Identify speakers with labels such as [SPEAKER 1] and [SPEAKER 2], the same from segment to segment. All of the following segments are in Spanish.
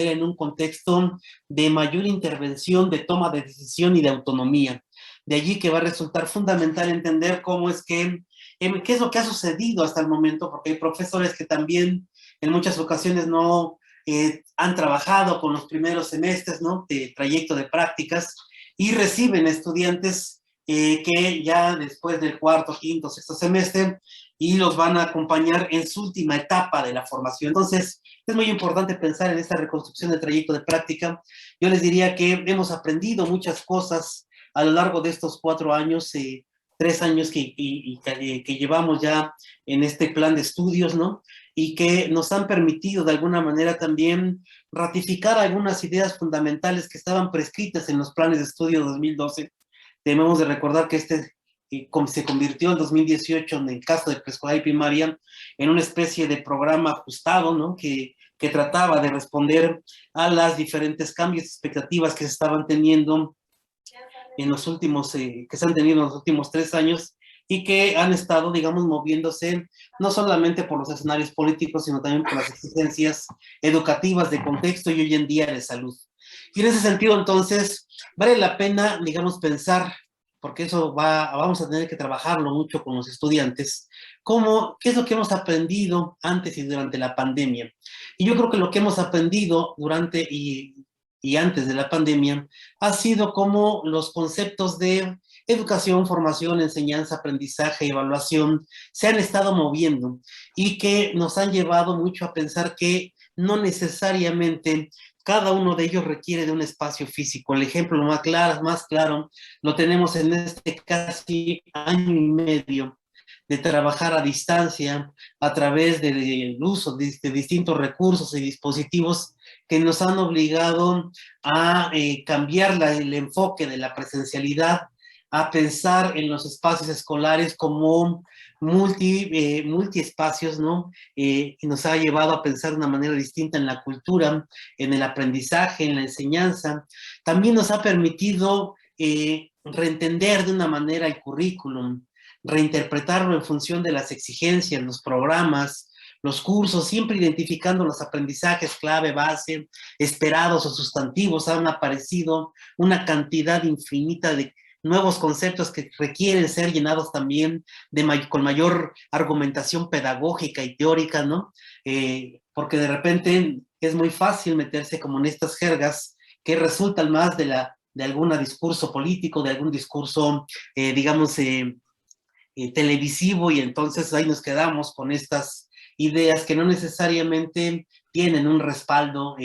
[SPEAKER 1] en un contexto de mayor intervención, de toma de decisión y de autonomía. De allí que va a resultar fundamental entender cómo es que, qué es lo que ha sucedido hasta el momento, porque hay profesores que también en muchas ocasiones no han trabajado con los primeros semestres, ¿no?, de trayecto de prácticas y reciben estudiantes que ya después del cuarto, quinto, sexto semestre y los van a acompañar en su última etapa de la formación. Entonces, es muy importante pensar en esta reconstrucción del trayecto de práctica. Yo les diría que hemos aprendido muchas cosas a lo largo de estos 4 años, 3 años que llevamos ya en este plan de estudios, ¿no? Y que nos han permitido de alguna manera también ratificar algunas ideas fundamentales que estaban prescritas en los planes de estudio 2012. Debemos de recordar que se convirtió en 2018, en el caso de preescolar y primaria, en una especie de programa ajustado, ¿no?, que trataba de responder a las diferentes cambios y expectativas que se estaban teniendo en los últimos, que se han tenido en los últimos 3 años y que han estado, digamos, moviéndose no solamente por los escenarios políticos, sino también por las exigencias educativas de contexto y hoy en día de salud. Y en ese sentido, entonces, vale la pena, digamos, pensar, porque eso vamos a tener que trabajarlo mucho con los estudiantes, qué es lo que hemos aprendido antes y durante la pandemia. Y yo creo que lo que hemos aprendido durante y antes de la pandemia ha sido cómo los conceptos de educación, formación, enseñanza, aprendizaje, evaluación se han estado moviendo y que nos han llevado mucho a pensar que no necesariamente cada uno de ellos requiere de un espacio físico. El ejemplo más claro lo tenemos en este casi año y medio de trabajar a distancia a través del uso de distintos recursos y dispositivos que nos han obligado a cambiar el enfoque de la presencialidad, a pensar en los espacios escolares como multiespacios, ¿no? Y nos ha llevado a pensar de una manera distinta en la cultura, en el aprendizaje, en la enseñanza. También nos ha permitido reentender de una manera el currículum, reinterpretarlo en función de las exigencias, los programas, los cursos, siempre identificando los aprendizajes clave, base, esperados o sustantivos. Han aparecido una cantidad infinita de nuevos conceptos que requieren ser llenados también con mayor argumentación pedagógica y teórica, ¿no? Porque de repente es muy fácil meterse como en estas jergas que resultan más de algún discurso político, de algún discurso, digamos, televisivo, y entonces ahí nos quedamos con estas ideas que no necesariamente tienen un respaldo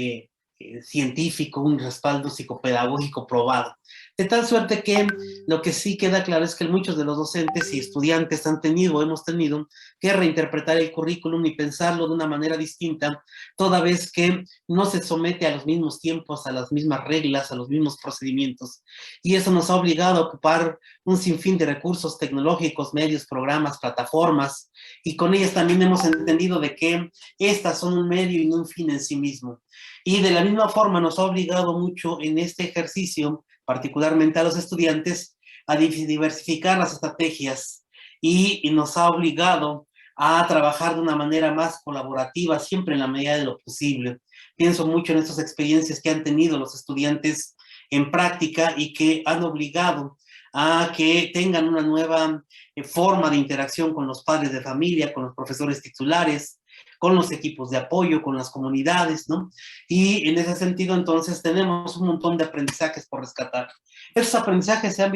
[SPEAKER 1] científico, un respaldo psicopedagógico probado. De tal suerte que lo que sí queda claro es que muchos de los docentes y estudiantes hemos tenido que reinterpretar el currículum y pensarlo de una manera distinta, toda vez que no se somete a los mismos tiempos, a las mismas reglas, a los mismos procedimientos. Y eso nos ha obligado a ocupar un sinfín de recursos tecnológicos, medios, programas, plataformas, y con ellas también hemos entendido de que estas son un medio y no un fin en sí mismo. Y de la misma forma nos ha obligado mucho en este ejercicio, particularmente a los estudiantes, a diversificar las estrategias y nos ha obligado a trabajar de una manera más colaborativa, siempre en la medida de lo posible. Pienso mucho en estas experiencias que han tenido los estudiantes en práctica y que han obligado a que tengan una nueva forma de interacción con los padres de familia, con los profesores titulares, con los equipos de apoyo, con las comunidades, ¿no? Y en ese sentido, entonces, tenemos un montón de aprendizajes por rescatar. Esos aprendizajes se han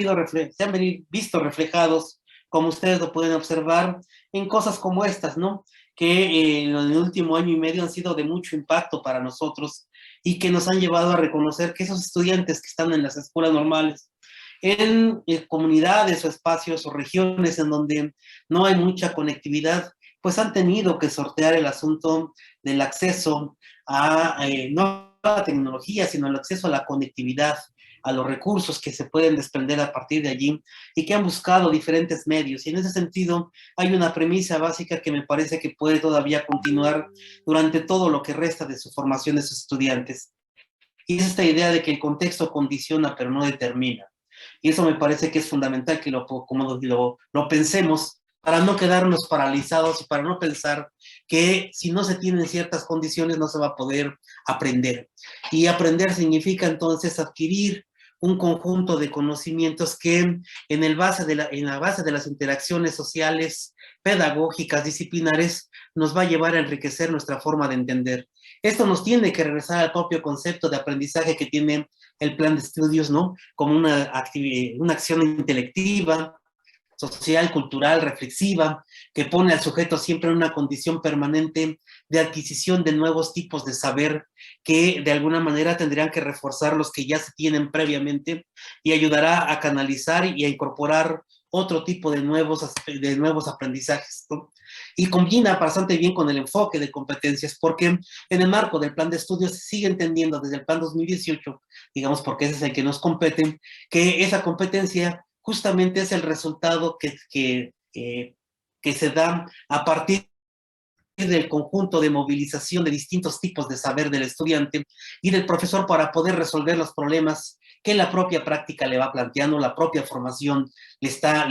[SPEAKER 1] visto reflejados, como ustedes lo pueden observar, en cosas como estas, ¿no? Que en el último año y medio han sido de mucho impacto para nosotros y que nos han llevado a reconocer que esos estudiantes que están en las escuelas normales, en comunidades o espacios o regiones en donde no hay mucha conectividad, pues han tenido que sortear el asunto del acceso no a la tecnología, sino el acceso a la conectividad, a los recursos que se pueden desprender a partir de allí y que han buscado diferentes medios. Y en ese sentido hay una premisa básica que me parece que puede todavía continuar durante todo lo que resta de su formación de sus estudiantes. Y es esta idea de que el contexto condiciona pero no determina. Y eso me parece que es fundamental que lo pensemos para no quedarnos paralizados y para no pensar que si no se tienen ciertas condiciones no se va a poder aprender. Y aprender significa entonces adquirir un conjunto de conocimientos que en la base de las interacciones sociales, pedagógicas, disciplinares, nos va a llevar a enriquecer nuestra forma de entender. Esto nos tiene que regresar al propio concepto de aprendizaje que tiene el plan de estudios, ¿no? Como una acción intelectiva, social, cultural, reflexiva, que pone al sujeto siempre en una condición permanente de adquisición de nuevos tipos de saber que de alguna manera tendrían que reforzar los que ya se tienen previamente y ayudará a canalizar y a incorporar otro tipo de nuevos aprendizajes, ¿no? Y combina bastante bien con el enfoque de competencias, porque en el marco del plan de estudios se sigue entendiendo desde el plan 2018, digamos, porque ese es el que nos compete, que esa competencia justamente es el resultado que se da a partir del conjunto de movilización de distintos tipos de saber del estudiante y del profesor para poder resolver los problemas que la propia práctica le va planteando, la propia formación le está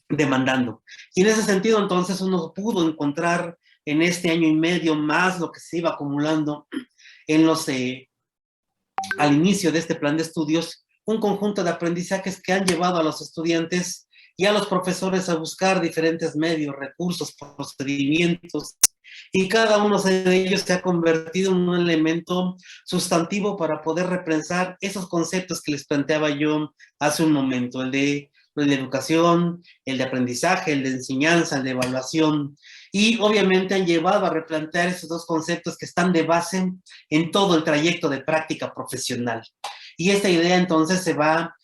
[SPEAKER 1] demandando. Y en ese sentido, entonces, uno pudo encontrar en este año y medio más lo que se iba acumulando en al inicio de este plan de estudios, un conjunto de aprendizajes que han llevado a los estudiantes y a los profesores a buscar diferentes medios, recursos, procedimientos, y cada uno de ellos se ha convertido en un elemento sustantivo para poder repensar esos conceptos que les planteaba yo hace un momento, el de educación, el de aprendizaje, el de enseñanza, el de evaluación, y obviamente han llevado a replantear esos dos conceptos que están de base en todo el trayecto de práctica profesional. Y esta idea entonces se va,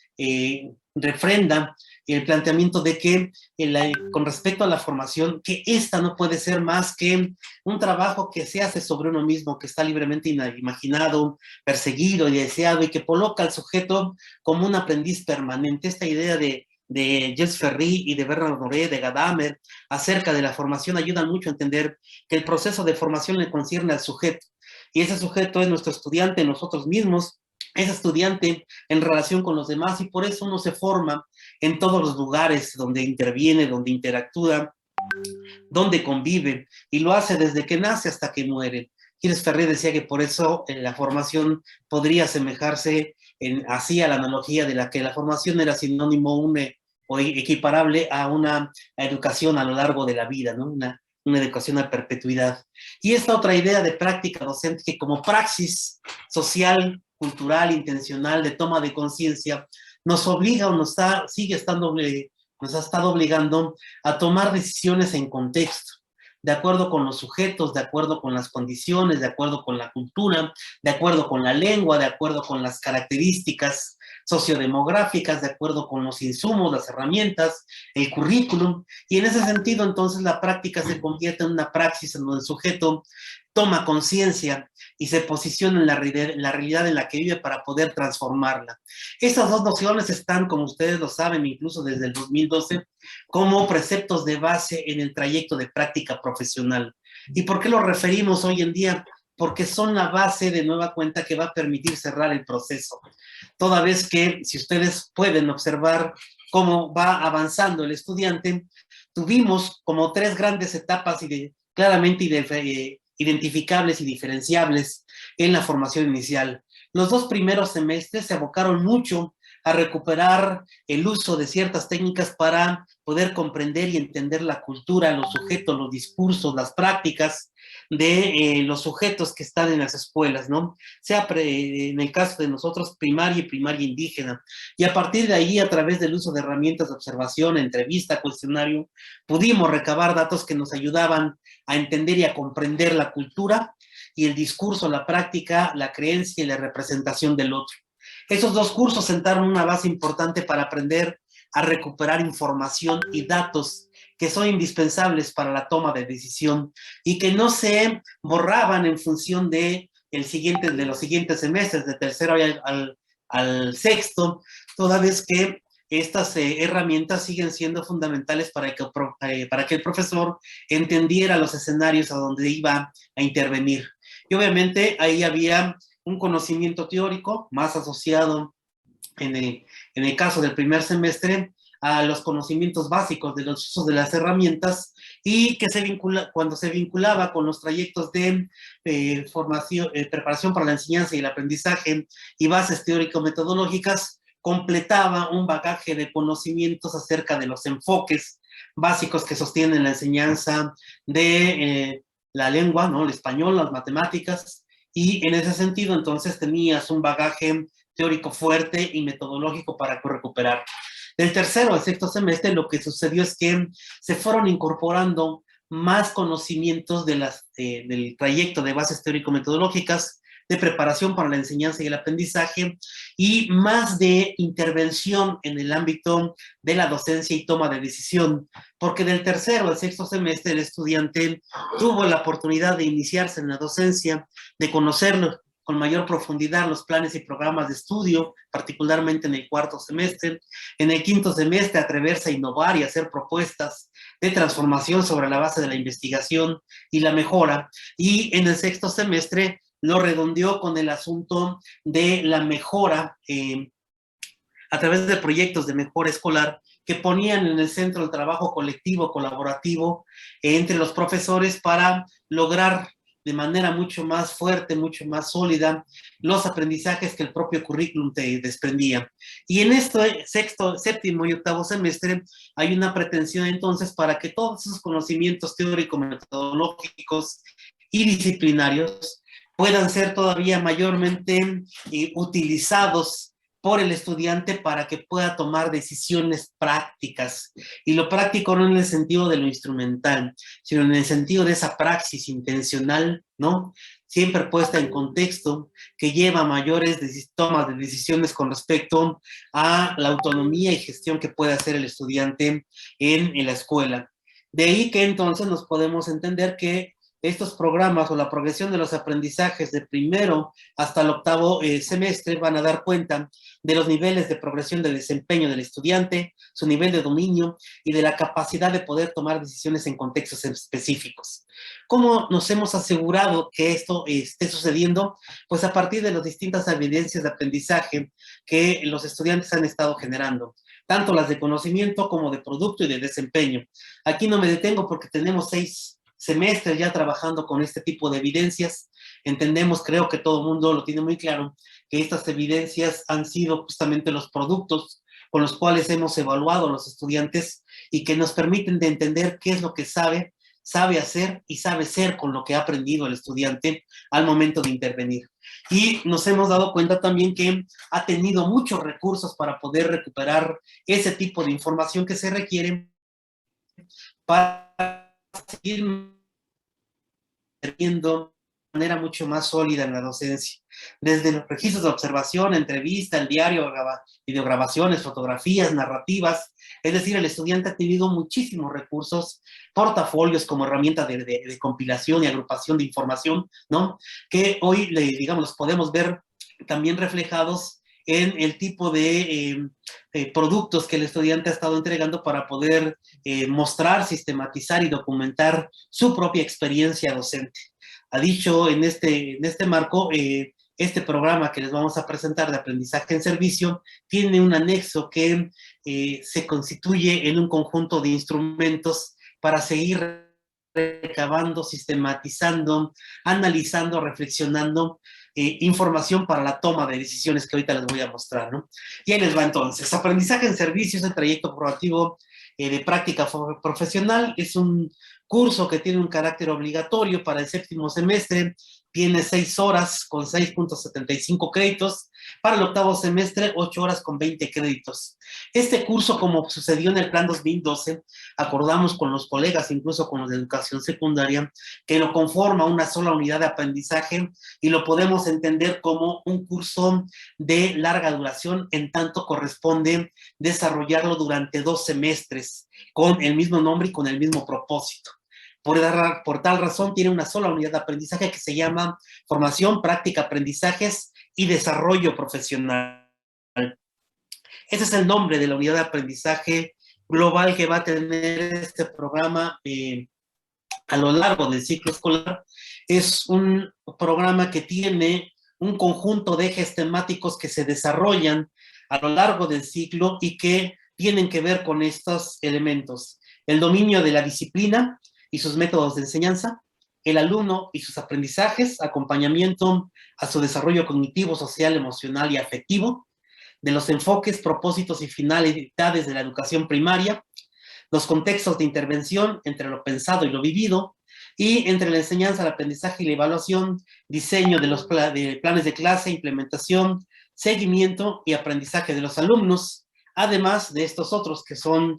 [SPEAKER 1] refrenda el planteamiento de que con respecto a la formación, que esta no puede ser más que un trabajo que se hace sobre uno mismo, que está libremente imaginado, perseguido y deseado, y que coloca al sujeto como un aprendiz permanente. Esta idea de Gilles Ferry y de Bernard Doré, de Gadamer, acerca de la formación, ayudan mucho a entender que el proceso de formación le concierne al sujeto, y ese sujeto es nuestro estudiante, nosotros mismos, es estudiante en relación con los demás, y por eso uno se forma en todos los lugares donde interviene, donde interactúa, donde convive, y lo hace desde que nace hasta que muere. Gilles Ferré decía que por eso la formación podría asemejarse así a la analogía de la que la formación era sinónimo o equiparable a una educación a lo largo de la vida, ¿no? Una educación a perpetuidad. Y esta otra idea de práctica docente que como praxis social, cultural, intencional, de toma de conciencia, nos obliga o nos ha estado obligando a tomar decisiones en contexto, de acuerdo con los sujetos, de acuerdo con las condiciones, de acuerdo con la cultura, de acuerdo con la lengua, de acuerdo con las características sociodemográficas, de acuerdo con los insumos, las herramientas, el currículum, y en ese sentido entonces la práctica se convierte en una praxis en donde el sujeto toma conciencia y se posiciona en la realidad en la que vive para poder transformarla. Esas dos nociones están, como ustedes lo saben, incluso desde el 2012, como preceptos de base en el trayecto de práctica profesional. ¿Y por qué lo referimos hoy en día? Porque son la base de nueva cuenta que va a permitir cerrar el proceso. Toda vez que, si ustedes pueden observar cómo va avanzando el estudiante, tuvimos como tres grandes etapas claramente identificables y diferenciables en la formación inicial. Los dos primeros semestres se abocaron mucho a recuperar el uso de ciertas técnicas para poder comprender y entender la cultura, los sujetos, los discursos, las prácticas de los sujetos que están en las escuelas, ¿no? Sea en el caso de nosotros primaria y primaria indígena. Y a partir de ahí, a través del uso de herramientas de observación, entrevista, cuestionario, pudimos recabar datos que nos ayudaban a entender y a comprender la cultura y el discurso, la práctica, la creencia y la representación del otro. Esos dos cursos sentaron una base importante para aprender a recuperar información y datos que son indispensables para la toma de decisión y que no se borraban en función de los siguientes semestres, de tercero al sexto, toda vez que estas herramientas siguen siendo fundamentales para que el profesor entendiera los escenarios a donde iba a intervenir. Y obviamente ahí había un conocimiento teórico más asociado en el caso del primer semestre a los conocimientos básicos de los usos de las herramientas, y que cuando se vinculaba con los trayectos de preparación para la enseñanza y el aprendizaje y bases teórico-metodológicas, completaba un bagaje de conocimientos acerca de los enfoques básicos que sostienen la enseñanza de la lengua, ¿no? El español, las matemáticas, y en ese sentido entonces tenías un bagaje teórico fuerte y metodológico para recuperar. Del tercero al sexto semestre lo que sucedió es que se fueron incorporando más conocimientos del trayecto de bases teórico-metodológicas, de preparación para la enseñanza y el aprendizaje, y más de intervención en el ámbito de la docencia y toma de decisión, porque del tercero al sexto semestre el estudiante tuvo la oportunidad de iniciarse en la docencia, de conocerlo con mayor profundidad los planes y programas de estudio, particularmente en el cuarto semestre. En el quinto semestre, atreverse a innovar y hacer propuestas de transformación sobre la base de la investigación y la mejora. Y en el sexto semestre lo redondeó con el asunto de la mejora a través de proyectos de mejora escolar que ponían en el centro el trabajo colectivo, colaborativo entre los profesores para lograr de manera mucho más fuerte, mucho más sólida, los aprendizajes que el propio currículum te desprendía. Y en este sexto, séptimo y octavo semestre hay una pretensión entonces para que todos esos conocimientos teórico-metodológicos y disciplinarios puedan ser todavía mayormente utilizados por el estudiante para que pueda tomar decisiones prácticas. Y lo práctico no en el sentido de lo instrumental, sino en el sentido de esa praxis intencional, ¿no? Siempre puesta en contexto, que lleva a mayores tomas de decisiones con respecto a la autonomía y gestión que puede hacer el estudiante en la escuela. De ahí que entonces nos podemos entender que estos programas o la progresión de los aprendizajes de primero hasta el octavo semestre van a dar cuenta de los niveles de progresión del desempeño del estudiante, su nivel de dominio y de la capacidad de poder tomar decisiones en contextos específicos. ¿Cómo nos hemos asegurado que esto esté sucediendo? Pues a partir de las distintas evidencias de aprendizaje que los estudiantes han estado generando, tanto las de conocimiento como de producto y de desempeño. Aquí no me detengo porque tenemos 6 semestres ya trabajando con este tipo de evidencias. Entendemos, creo que todo el mundo lo tiene muy claro, que estas evidencias han sido justamente los productos con los cuales hemos evaluado a los estudiantes y que nos permiten de entender qué es lo que sabe hacer y sabe ser con lo que ha aprendido el estudiante al momento de intervenir. Y nos hemos dado cuenta también que ha tenido muchos recursos para poder recuperar ese tipo de información que se requiere para seguir teniendo de manera mucho más sólida en la docencia. Desde los registros de observación, entrevista, el diario, videograbaciones, fotografías, narrativas. Es decir, el estudiante ha tenido muchísimos recursos, portafolios como herramienta de compilación y agrupación de información, ¿no? Que hoy, digamos, los podemos ver también reflejados en el tipo de productos que el estudiante ha estado entregando para poder mostrar, sistematizar y documentar su propia experiencia docente. Ha dicho en este marco, este programa que les vamos a presentar de aprendizaje en servicio tiene un anexo que se constituye en un conjunto de instrumentos para seguir recabando, sistematizando, analizando, reflexionando información para la toma de decisiones que ahorita les voy a mostrar, ¿no? Y ahí les va entonces. Aprendizaje en servicio es el trayecto proactivo de práctica profesional. Es un curso que tiene un carácter obligatorio para el séptimo semestre. Tiene 6 horas con 6.75 créditos. Para el octavo semestre, 8 horas con 20 créditos. Este curso, como sucedió en el plan 2012, acordamos con los colegas, incluso con los de educación secundaria, que lo conforma una sola unidad de aprendizaje y lo podemos entender como un curso de larga duración, en tanto corresponde desarrollarlo durante 2 semestres, con el mismo nombre y con el mismo propósito. Por tal razón, tiene una sola unidad de aprendizaje que se llama Formación, Práctica, Aprendizajes y Desarrollo Profesional. Ese es el nombre de la unidad de aprendizaje global que va a tener este programa a lo largo del ciclo escolar. Es un programa que tiene un conjunto de ejes temáticos que se desarrollan a lo largo del ciclo y que tienen que ver con estos elementos: el dominio de la disciplina y sus métodos de enseñanza, el alumno y sus aprendizajes, acompañamiento a su desarrollo cognitivo, social, emocional y afectivo, de los enfoques, propósitos y finalidades de la educación primaria, los contextos de intervención entre lo pensado y lo vivido, y entre la enseñanza, el aprendizaje y la evaluación, diseño de los planes de clase, implementación, seguimiento y aprendizaje de los alumnos, además de estos otros que son,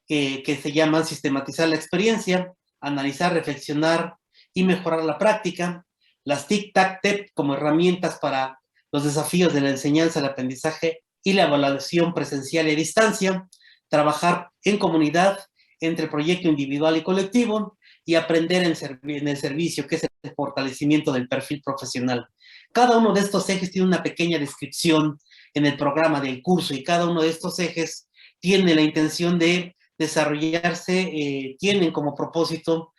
[SPEAKER 1] que se llaman sistematizar la experiencia, analizar, reflexionar y mejorar la práctica, las TIC-TAC-TEP como herramientas para los desafíos de la enseñanza, el aprendizaje y la evaluación presencial y a distancia, trabajar en comunidad entre proyecto individual y colectivo, y aprender en el servicio, que es el fortalecimiento del perfil profesional. Cada uno de estos ejes tiene una pequeña descripción en el programa del curso, y cada uno de estos ejes tiene la intención de desarrollarse, tienen como propósito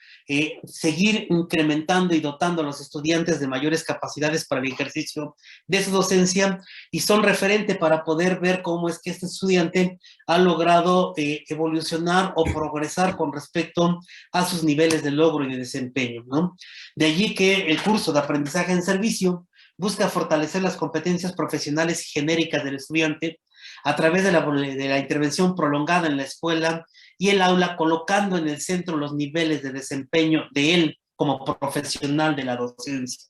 [SPEAKER 1] seguir incrementando y dotando a los estudiantes de mayores capacidades para el ejercicio de su docencia, y son referente para poder ver cómo es que este estudiante ha logrado evolucionar o progresar con respecto a sus niveles de logro y de desempeño, ¿no? De allí que el curso de aprendizaje en servicio busca fortalecer las competencias profesionales y genéricas del estudiante a través de la intervención prolongada en la escuela y el aula, colocando en el centro los niveles de desempeño de él como profesional de la docencia.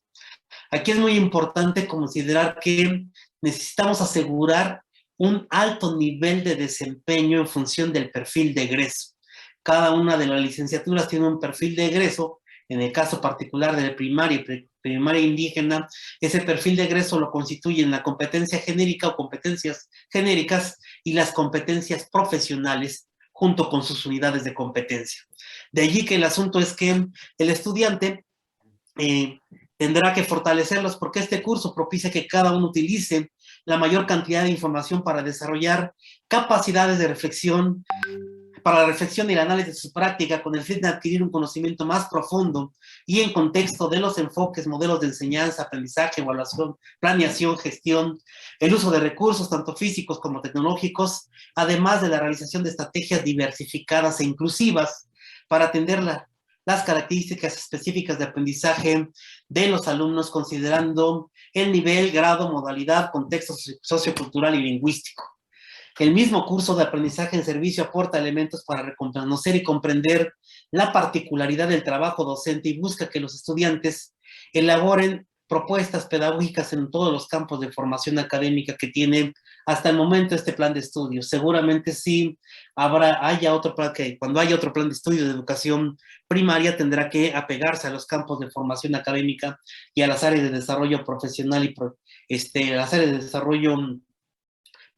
[SPEAKER 1] Aquí es muy importante considerar que necesitamos asegurar un alto nivel de desempeño en función del perfil de egreso. Cada una de las licenciaturas tiene un perfil de egreso. En el caso particular de primaria indígena, ese perfil de egreso lo constituyen la competencia genérica o competencias genéricas y las competencias profesionales junto con sus unidades de competencia. De allí que el asunto es que el estudiante tendrá que fortalecerlos, porque este curso propicia que cada uno utilice la mayor cantidad de información para desarrollar capacidades de reflexión, para la reflexión y el análisis de su práctica, con el fin de adquirir un conocimiento más profundo y en contexto de los enfoques, modelos de enseñanza, aprendizaje, evaluación, planeación, gestión, el uso de recursos tanto físicos como tecnológicos, además de la realización de estrategias diversificadas e inclusivas para atender las características específicas de aprendizaje de los alumnos, considerando el nivel, grado, modalidad, contexto sociocultural y lingüístico. El mismo curso de aprendizaje en servicio aporta elementos para reconocer y comprender la particularidad del trabajo docente y busca que los estudiantes elaboren propuestas pedagógicas en todos los campos de formación académica que tiene hasta el momento este plan de estudios. Seguramente sí haya otro plan, que cuando haya otro plan de estudio de educación primaria tendrá que apegarse a los campos de formación académica y a las áreas de desarrollo profesional y las áreas de desarrollo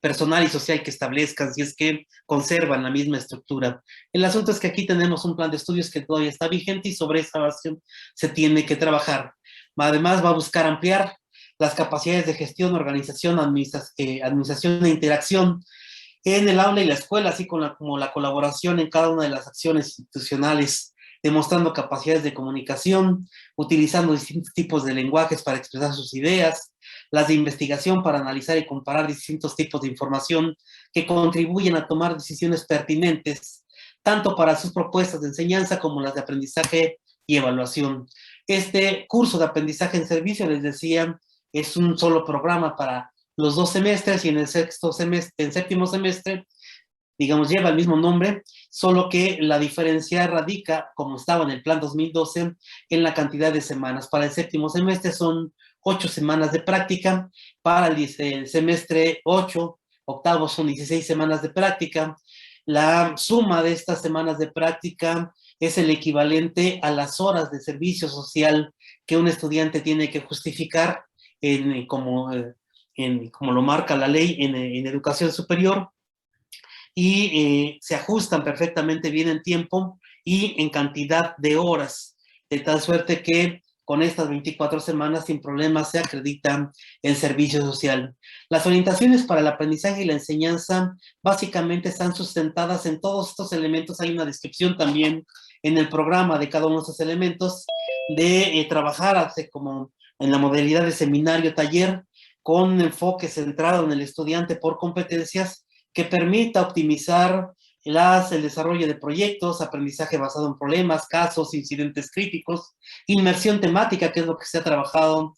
[SPEAKER 1] personal y social que establezcan, si es que conservan la misma estructura. El asunto es que aquí tenemos un plan de estudios que todavía está vigente y sobre esa base se tiene que trabajar. Además, va a buscar ampliar las capacidades de gestión, organización, administración e interacción en el aula y la escuela, así como la colaboración en cada una de las acciones institucionales, demostrando capacidades de comunicación, utilizando distintos tipos de lenguajes para expresar sus ideas, las de investigación para analizar y comparar distintos tipos de información que contribuyen a tomar decisiones pertinentes, tanto para sus propuestas de enseñanza como las de aprendizaje y evaluación. Este curso de aprendizaje en servicio, les decía, es un solo programa para los 2 semestres, y en el séptimo semestre, digamos, lleva el mismo nombre, solo que la diferencia radica, como estaba en el plan 2012, en la cantidad de semanas. Para el séptimo semestre son 8 semanas de práctica, para el semestre 8, octavo, son 16 semanas de práctica. La suma de estas semanas de práctica es el equivalente a las horas de servicio social que un estudiante tiene que justificar como lo marca la ley en educación superior, y se ajustan perfectamente bien en tiempo y en cantidad de horas, de tal suerte que con estas 24 semanas sin problemas se acredita el servicio social. Las orientaciones para el aprendizaje y la enseñanza básicamente están sustentadas en todos estos elementos. Hay una descripción también en el programa de cada uno de estos elementos, de trabajar como en la modalidad de seminario taller, con enfoque centrado en el estudiante por competencias, que permita optimizar el desarrollo de proyectos, aprendizaje basado en problemas, casos, incidentes críticos, inmersión temática, que es lo que se ha trabajado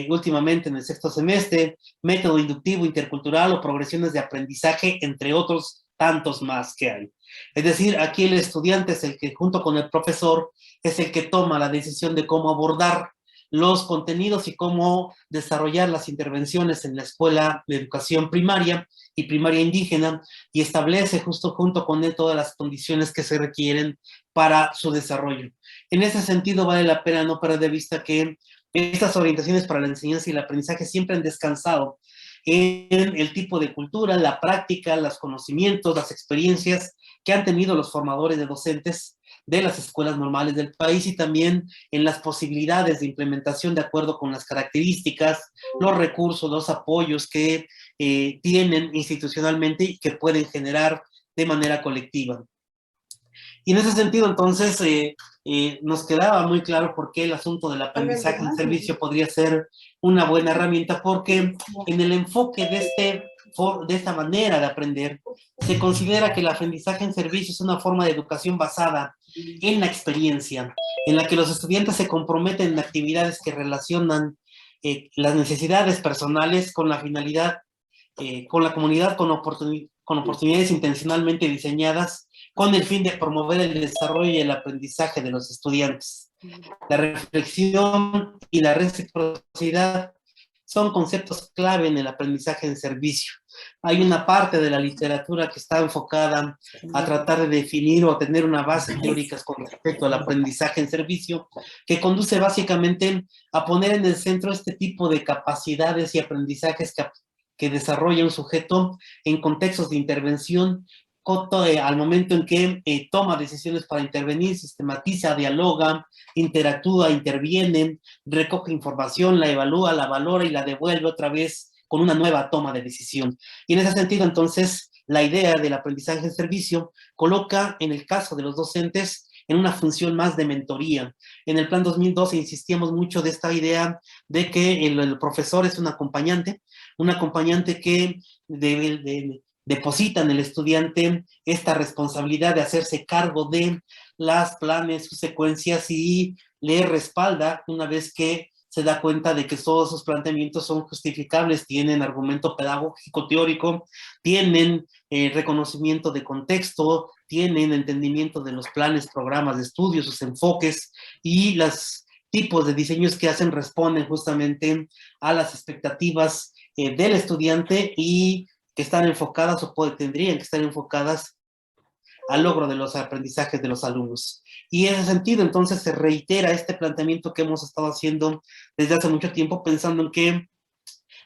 [SPEAKER 1] últimamente en el sexto semestre, método inductivo intercultural o progresiones de aprendizaje, entre otros tantos más que hay. Es decir, aquí el estudiante es el que, junto con el profesor, es el que toma la decisión de cómo abordar los contenidos y cómo desarrollar las intervenciones en la escuela de educación primaria y primaria indígena, y establece justo junto con él todas las condiciones que se requieren para su desarrollo. En ese sentido, vale la pena no perder de vista que estas orientaciones para la enseñanza y el aprendizaje siempre han descansado en el tipo de cultura, la práctica, los conocimientos, las experiencias que han tenido los formadores de docentes de las escuelas normales del país, y también en las posibilidades de implementación de acuerdo con las características, los recursos, los apoyos que tienen institucionalmente y que pueden generar de manera colectiva. Y en ese sentido, entonces, nos quedaba muy claro por qué el asunto del aprendizaje en servicio podría ser una buena herramienta, porque en el enfoque de esta manera de aprender, se considera que el aprendizaje en servicio es una forma de educación basada en la experiencia, en la que los estudiantes se comprometen en actividades que relacionan las necesidades personales con la finalidad, con la comunidad, con oportunidades intencionalmente diseñadas con el fin de promover el desarrollo y el aprendizaje de los estudiantes. La reflexión y la reciprocidad son conceptos clave en el aprendizaje en servicio. Hay una parte de la literatura que está enfocada a tratar de definir o tener una base teórica con respecto al aprendizaje en servicio, que conduce básicamente a poner en el centro este tipo de capacidades y aprendizajes que desarrolla un sujeto en contextos de intervención al momento en que toma decisiones para intervenir, sistematiza, dialoga, interactúa, interviene, recoge información, la evalúa, la valora y la devuelve otra vez con una nueva toma de decisión. Y en ese sentido, entonces, la idea del aprendizaje en servicio coloca, en el caso de los docentes, en una función más de mentoría. En el plan 2012 insistíamos mucho de esta idea de que el profesor es un acompañante que deposita en el estudiante esta responsabilidad de hacerse cargo de las planes, sus secuencias, y le respalda una vez que se da cuenta de que todos sus planteamientos son justificables, tienen argumento pedagógico teórico, tienen reconocimiento de contexto, tienen entendimiento de los planes, programas de estudio, sus enfoques, y los tipos de diseños que hacen responden justamente a las expectativas del estudiante y que están enfocadas o tendrían que estar enfocadas al logro de los aprendizajes de los alumnos. Y en ese sentido, entonces, se reitera este planteamiento que hemos estado haciendo desde hace mucho tiempo, pensando en que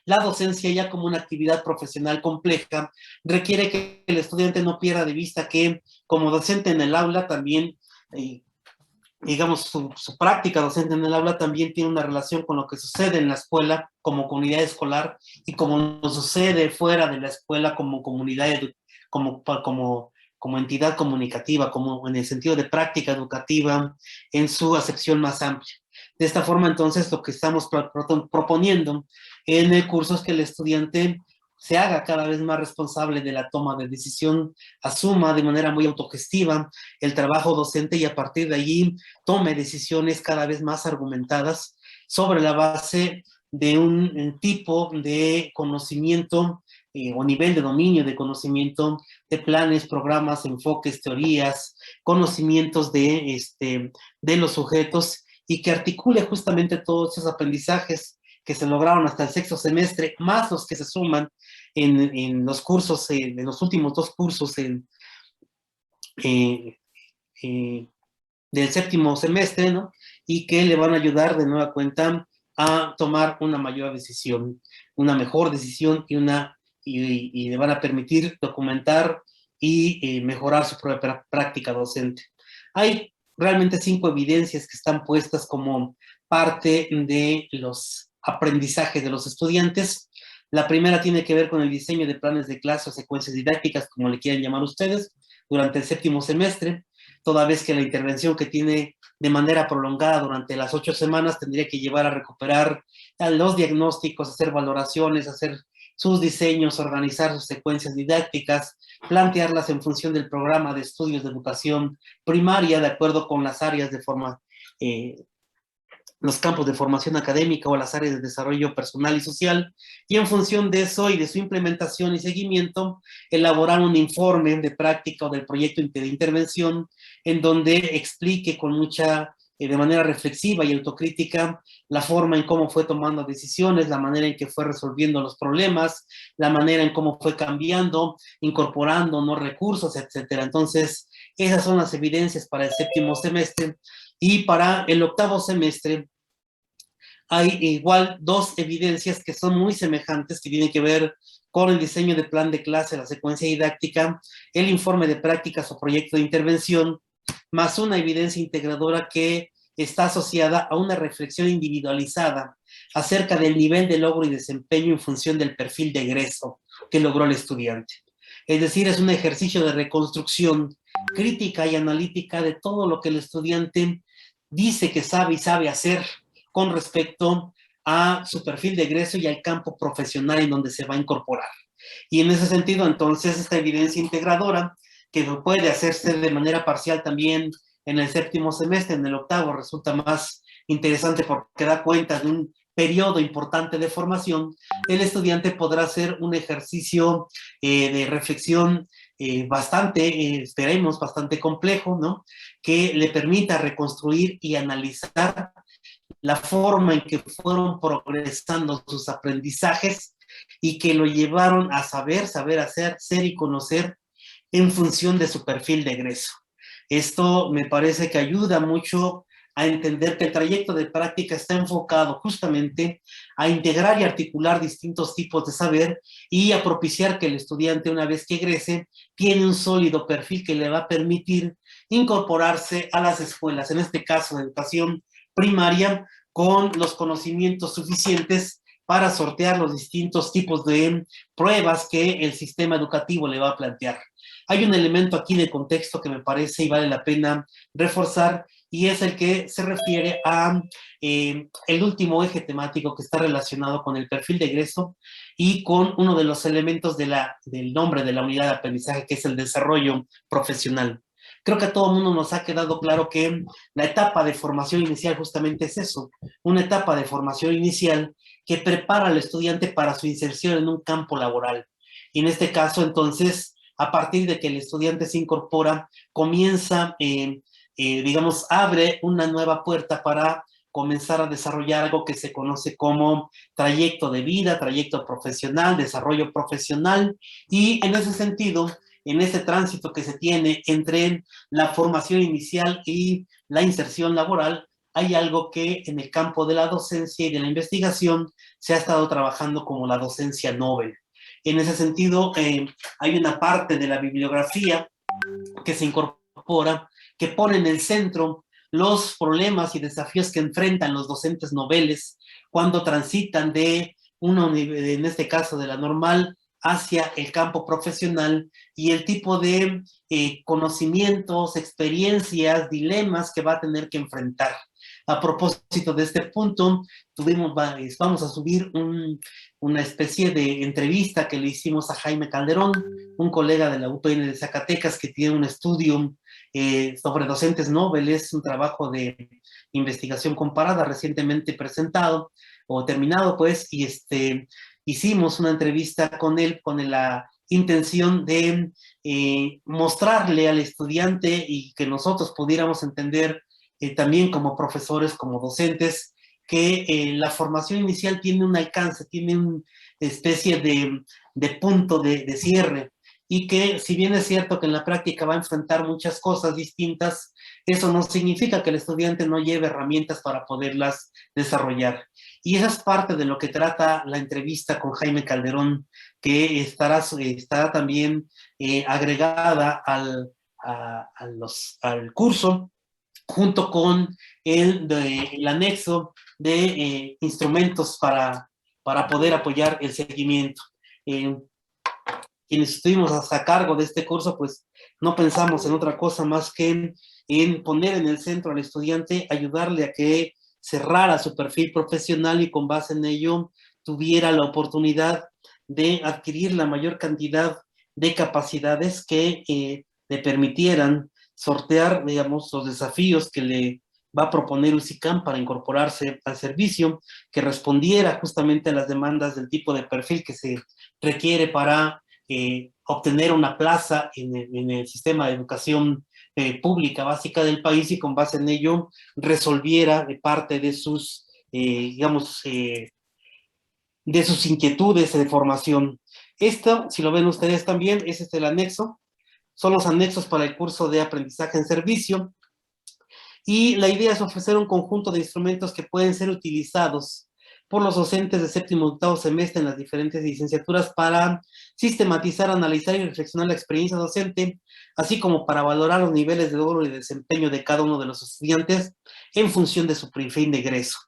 [SPEAKER 1] la docencia, ya como una actividad profesional compleja, requiere que el estudiante no pierda de vista que como docente en el aula también, digamos, su práctica docente en el aula también tiene una relación con lo que sucede en la escuela como comunidad escolar y como sucede fuera de la escuela como comunidad, como entidad comunicativa, como en el sentido de práctica educativa en su acepción más amplia. De esta forma, entonces, lo que estamos proponiendo en el curso es que el estudiante se haga cada vez más responsable de la toma de decisión, asuma de manera muy autogestiva el trabajo docente y a partir de allí tome decisiones cada vez más argumentadas sobre la base de un tipo de conocimiento o nivel de dominio de conocimiento de planes, programas, enfoques, teorías, conocimientos de los sujetos y que articule justamente todos esos aprendizajes que se lograron hasta el sexto semestre, más los que se suman en los cursos, en los últimos dos cursos del séptimo semestre, ¿no? Y que le van a ayudar de nueva cuenta a tomar una mayor decisión, una mejor decisión y le van a permitir documentar y mejorar su propia práctica docente. Hay realmente 5 evidencias que están puestas como parte de los aprendizajes de los estudiantes. La primera tiene que ver con el diseño de planes de clase o secuencias didácticas, como le quieran llamar ustedes, durante el séptimo semestre, toda vez que la intervención que tiene de manera prolongada durante las 8 semanas tendría que llevar a recuperar los diagnósticos, hacer valoraciones, hacer sus diseños, organizar sus secuencias didácticas, plantearlas en función del programa de estudios de educación primaria, de acuerdo con las áreas de los campos de formación académica o las áreas de desarrollo personal y social, y en función de eso y de su implementación y seguimiento, elaborar un informe de práctica o del proyecto de intervención en donde explique con de manera reflexiva y autocrítica, la forma en cómo fue tomando decisiones, la manera en que fue resolviendo los problemas, la manera en cómo fue cambiando, incorporando nuevos recursos, etcétera. Entonces, esas son las evidencias para el séptimo semestre. Y para el octavo semestre hay igual dos evidencias que son muy semejantes, que tienen que ver con el diseño de plan de clase, la secuencia didáctica, el informe de prácticas o proyecto de intervención, más una evidencia integradora que está asociada a una reflexión individualizada acerca del nivel de logro y desempeño en función del perfil de egreso que logró el estudiante. Es decir, es un ejercicio de reconstrucción crítica y analítica de todo lo que el estudiante dice que sabe y sabe hacer con respecto a su perfil de egreso y al campo profesional en donde se va a incorporar. Y en ese sentido, entonces, esta evidencia integradora, que puede hacerse de manera parcial también en el séptimo semestre, en el octavo, resulta más interesante porque da cuenta de un periodo importante de formación, el estudiante podrá hacer un ejercicio de reflexión esperemos, bastante complejo, ¿no? Que le permita reconstruir y analizar la forma en que fueron progresando sus aprendizajes y que lo llevaron a saber hacer, ser y conocer en función de su perfil de egreso. Esto me parece que ayuda mucho a entender que el trayecto de práctica está enfocado justamente a integrar y articular distintos tipos de saber y a propiciar que el estudiante, una vez que egrese, tiene un sólido perfil que le va a permitir incorporarse a las escuelas, en este caso de educación primaria, con los conocimientos suficientes para sortear los distintos tipos de pruebas que el sistema educativo le va a plantear. Hay un elemento aquí de contexto que me parece y vale la pena reforzar, y es el que se refiere a el último eje temático que está relacionado con el perfil de egreso y con uno de los elementos del nombre de la unidad de aprendizaje, que es el desarrollo profesional. Creo que a todo el mundo nos ha quedado claro que la etapa de formación inicial justamente es eso, una etapa de formación inicial que prepara al estudiante para su inserción en un campo laboral. Y en este caso, entonces, a partir de que el estudiante se incorpora, comienza, digamos, abre una nueva puerta para comenzar a desarrollar algo que se conoce como trayecto de vida, trayecto profesional, desarrollo profesional, y en ese sentido, en ese tránsito que se tiene entre la formación inicial y la inserción laboral, hay algo que en el campo de la docencia y de la investigación se ha estado trabajando como la docencia Nobel. En ese sentido, hay una parte de la bibliografía que se incorpora, que pone en el centro los problemas y desafíos que enfrentan los docentes noveles cuando transitan de en este caso de la normal, hacia el campo profesional y el tipo de conocimientos, experiencias, dilemas que va a tener que enfrentar. A propósito de este punto, vamos a subir una especie de entrevista que le hicimos a Jaime Calderón, un colega de la UPN de Zacatecas que tiene un estudio sobre docentes noveles, un trabajo de investigación comparada recientemente presentado o terminado, pues, y hicimos una entrevista con él con la intención de mostrarle al estudiante y que nosotros pudiéramos entender también como profesores, como docentes, que la formación inicial tiene un alcance, tiene una especie de punto de cierre, y que si bien es cierto que en la práctica va a enfrentar muchas cosas distintas, eso no significa que el estudiante no lleve herramientas para poderlas desarrollar. Y esa es parte de lo que trata la entrevista con Jaime Calderón, que estará también agregada al curso, junto con el anexo de instrumentos para poder apoyar el seguimiento. Quienes estuvimos a cargo de este curso, pues no pensamos en otra cosa más que en poner en el centro al estudiante, ayudarle a que cerrara su perfil profesional y con base en ello tuviera la oportunidad de adquirir la mayor cantidad de capacidades que le permitieran sortear, digamos, los desafíos que le va a proponer UCICAM para incorporarse al servicio, que respondiera justamente a las demandas del tipo de perfil que se requiere para obtener una plaza en el sistema de educación pública básica del país, y con base en ello resolviera parte de sus, digamos, de sus inquietudes de formación. Esto, si lo ven ustedes también, ese es el anexo, son los anexos para el curso de aprendizaje en servicio, y la idea es ofrecer un conjunto de instrumentos que pueden ser utilizados por los docentes de séptimo y octavo semestre en las diferentes licenciaturas para sistematizar, analizar y reflexionar la experiencia docente, así como para valorar los niveles de logro y desempeño de cada uno de los estudiantes en función de su fin de egreso.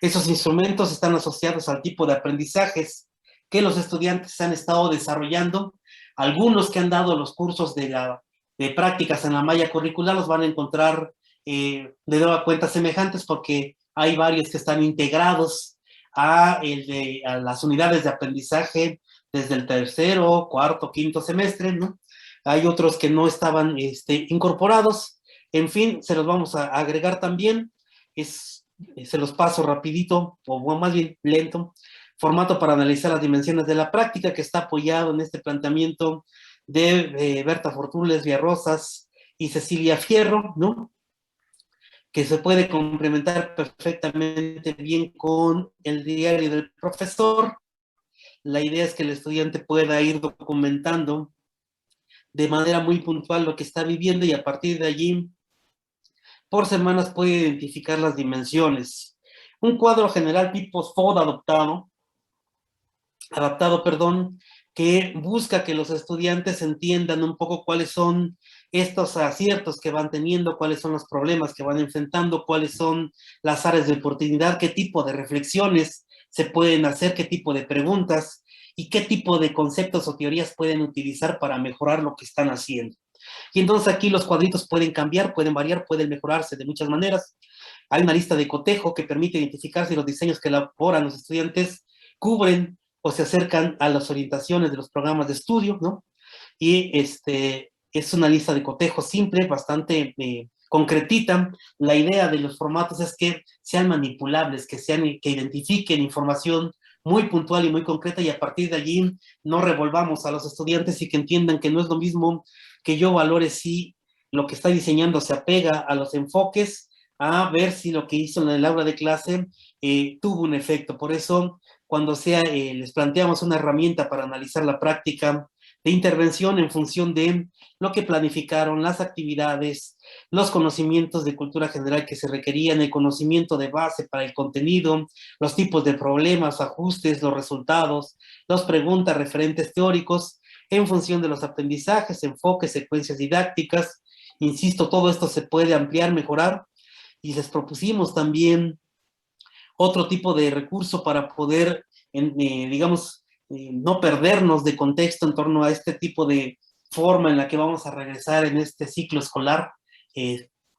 [SPEAKER 1] Esos instrumentos están asociados al tipo de aprendizajes que los estudiantes han estado desarrollando. Algunos que han dado los cursos de prácticas en la malla curricular los van a encontrar de nueva cuenta semejantes, porque hay varios que están integrados a las unidades de aprendizaje desde el tercero, cuarto, quinto semestre, ¿no? Hay otros que no estaban incorporados. En fin, se los vamos a agregar también. Se los paso rapidito, o más bien lento. Formato para analizar las dimensiones de la práctica, que está apoyado en este planteamiento de Berta Fortunes Villarrosas y Cecilia Fierro, ¿no? Que se puede complementar perfectamente bien con el diario del profesor. La idea es que el estudiante pueda ir documentando de manera muy puntual lo que está viviendo, y a partir de allí, por semanas, puede identificar las dimensiones. Un cuadro general tipo SWOT adaptado, que busca que los estudiantes entiendan un poco cuáles son estos aciertos que van teniendo, cuáles son los problemas que van enfrentando, cuáles son las áreas de oportunidad, qué tipo de reflexiones se pueden hacer, qué tipo de preguntas y qué tipo de conceptos o teorías pueden utilizar para mejorar lo que están haciendo. Y entonces aquí los cuadritos pueden cambiar, pueden variar, pueden mejorarse de muchas maneras. Hay una lista de cotejo que permite identificar si los diseños que elaboran los estudiantes cubren o se acercan a las orientaciones de los programas de estudio, ¿no? Y es una lista de cotejo simple, bastante concretita. La idea de los formatos es que sean manipulables, que identifiquen información muy puntual y muy concreta, y a partir de allí no revolvamos a los estudiantes, y que entiendan que no es lo mismo que yo valore si lo que está diseñando se apega a los enfoques, a ver si lo que hizo en el aula de clase tuvo un efecto. Por eso, cuando les planteamos una herramienta para analizar la práctica de intervención en función de lo que planificaron, las actividades, los conocimientos de cultura general que se requerían, el conocimiento de base para el contenido, los tipos de problemas, ajustes, los resultados, las preguntas, referentes teóricos, en función de los aprendizajes, enfoques, secuencias didácticas. Insisto, todo esto se puede ampliar, mejorar, y les propusimos también otro tipo de recurso para poder, digamos, no perdernos de contexto en torno a este tipo de forma en la que vamos a regresar en este ciclo escolar,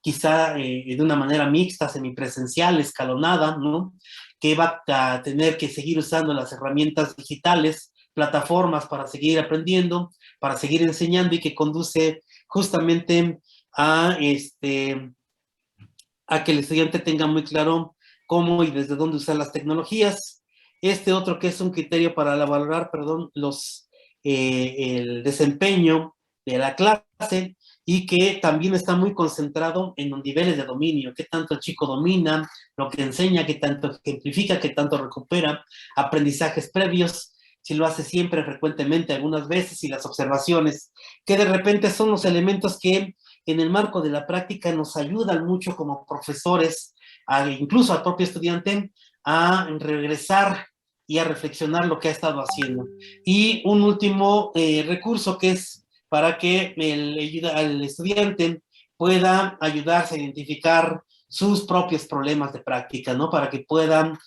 [SPEAKER 1] quizá de una manera mixta, semipresencial, escalonada, ¿no? Que va a tener que seguir usando las herramientas digitales, plataformas para seguir aprendiendo, para seguir enseñando, y que conduce justamente a que el estudiante tenga muy claro cómo y desde dónde usar las tecnologías. Otro que es un criterio para valorar, el desempeño de la clase, y que también está muy concentrado en los niveles de dominio, qué tanto el chico domina lo que enseña, qué tanto ejemplifica, qué tanto recupera, aprendizajes previos, si lo hace siempre, frecuentemente, algunas veces, y las observaciones, que de repente son los elementos que en el marco de la práctica nos ayudan mucho como profesores, incluso al propio estudiante, a regresar y a reflexionar lo que ha estado haciendo. Y un último recurso, que es para que el estudiante pueda ayudarse a identificar sus propios problemas de práctica, ¿no? Para que puedan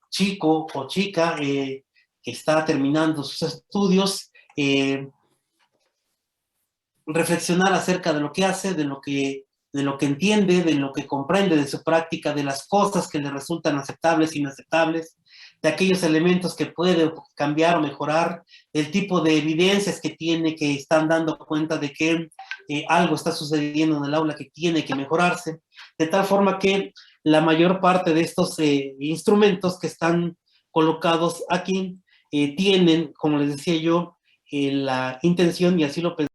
[SPEAKER 1] chico o chica que está terminando sus estudios, reflexionar acerca de lo que hace, de lo que entiende, de lo que comprende de su práctica, de las cosas que le resultan aceptables, inaceptables, de aquellos elementos que puede cambiar o mejorar, el tipo de evidencias que tiene, que están dando cuenta de que algo está sucediendo en el aula que tiene que mejorarse, de tal forma que la mayor parte de estos instrumentos que están colocados aquí tienen, como les decía yo, la intención, y así lo pensé,